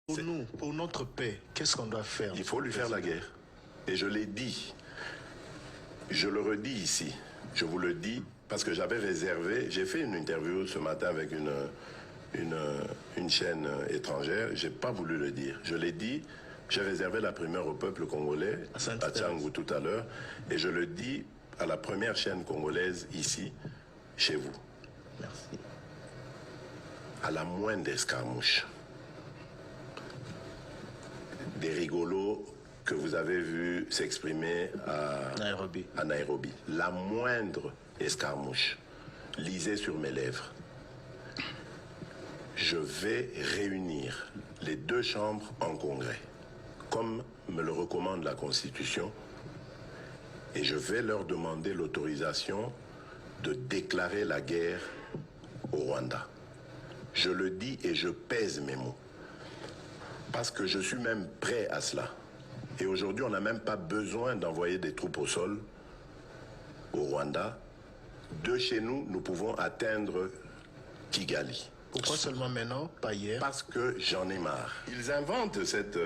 Pour nous, pour notre paix, qu'est-ce qu'on doit faire? Il faut lui faire la guerre. Et je l'ai dit. Je le redis ici. Je vous le dis parce que j'avais réservé. J'ai fait une interview ce matin avec une chaîne étrangère. J'ai pas voulu le dire. Je l'ai dit. J'ai réservé la primeur au peuple congolais, à Tchangou tout à l'heure. Et je le dis à la première chaîne congolaise ici, chez vous. Merci. À la moindre escarmouche, des rigolos que vous avez vus s'exprimer à Nairobi. La moindre escarmouche, lisez sur mes lèvres. Je vais réunir les deux chambres en congrès, comme me le recommande la Constitution, et je vais leur demander l'autorisation de déclarer la guerre au Rwanda. Je le dis et je pèse mes mots. Parce que je suis même prêt à cela. Et aujourd'hui, on n'a même pas besoin d'envoyer des troupes au sol au Rwanda. De chez nous, nous pouvons atteindre Kigali. Pourquoi seulement maintenant, pas hier? Parce que j'en ai marre. Ils inventent cette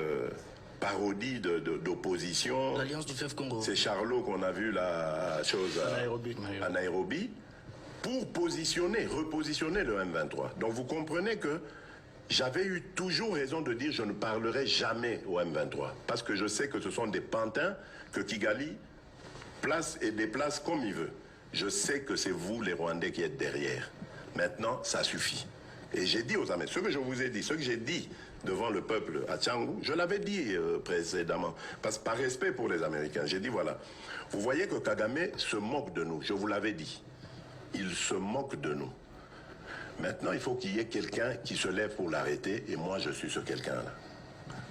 parodie d'opposition. L'Alliance du fleuve Congo. C'est Charlot qu'on a vu la chose à Nairobi. Pour repositionner le M23. Donc vous comprenez que j'avais eu toujours raison de dire je ne parlerai jamais au M23. Parce que je sais que ce sont des pantins que Kigali place et déplace comme il veut. Je sais que c'est vous les Rwandais qui êtes derrière. Maintenant, ça suffit. Et j'ai dit aux Américains, ce que je vous ai dit, ce que j'ai dit devant le peuple à Tchangou, je l'avais dit précédemment, parce que par respect pour les Américains, j'ai dit voilà, vous voyez que Kagame se moque de nous, je vous l'avais dit. Il se moque de nous. Maintenant, il faut qu'il y ait quelqu'un qui se lève pour l'arrêter, et moi, je suis ce quelqu'un-là.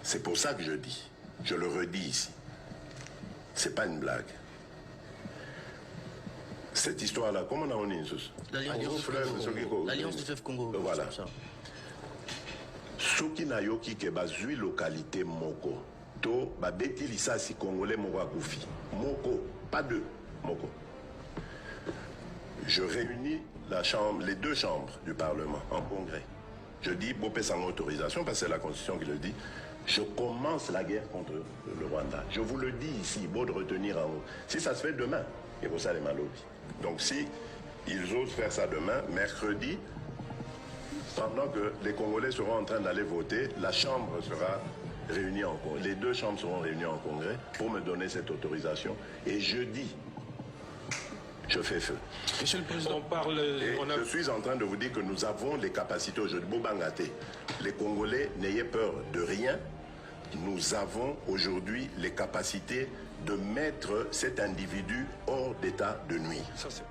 C'est pour ça que je dis. Je le redis ici. C'est pas une blague. Cette histoire-là, comment on a dit l'Alliance du fleuve Congo. Voilà. Soki na yoki ke bazui localité moko. To babeti lisasi congolais moko akufi. Moko, pas deux, moko. Je réunis les deux chambres du Parlement en congrès. Je dis, Bopé sans autorisation, parce que c'est la Constitution qui le dit, je commence la guerre contre le Rwanda. Je vous le dis ici, beau de retenir en haut. Si ça se fait demain, il faut ça les malobis. Donc si ils osent faire ça demain, mercredi, pendant que les Congolais seront en train d'aller voter, la Chambre sera réunie en congrès. Les deux chambres seront réunies en congrès pour me donner cette autorisation. Et jeudi, je fais feu. Monsieur le Président, je suis en train de vous dire que nous avons les capacités aujourd'hui. Bobangaté, les Congolais, n'ayez peur de rien. Nous avons aujourd'hui les capacités de mettre cet individu hors d'état de nuire. Ça, c'est...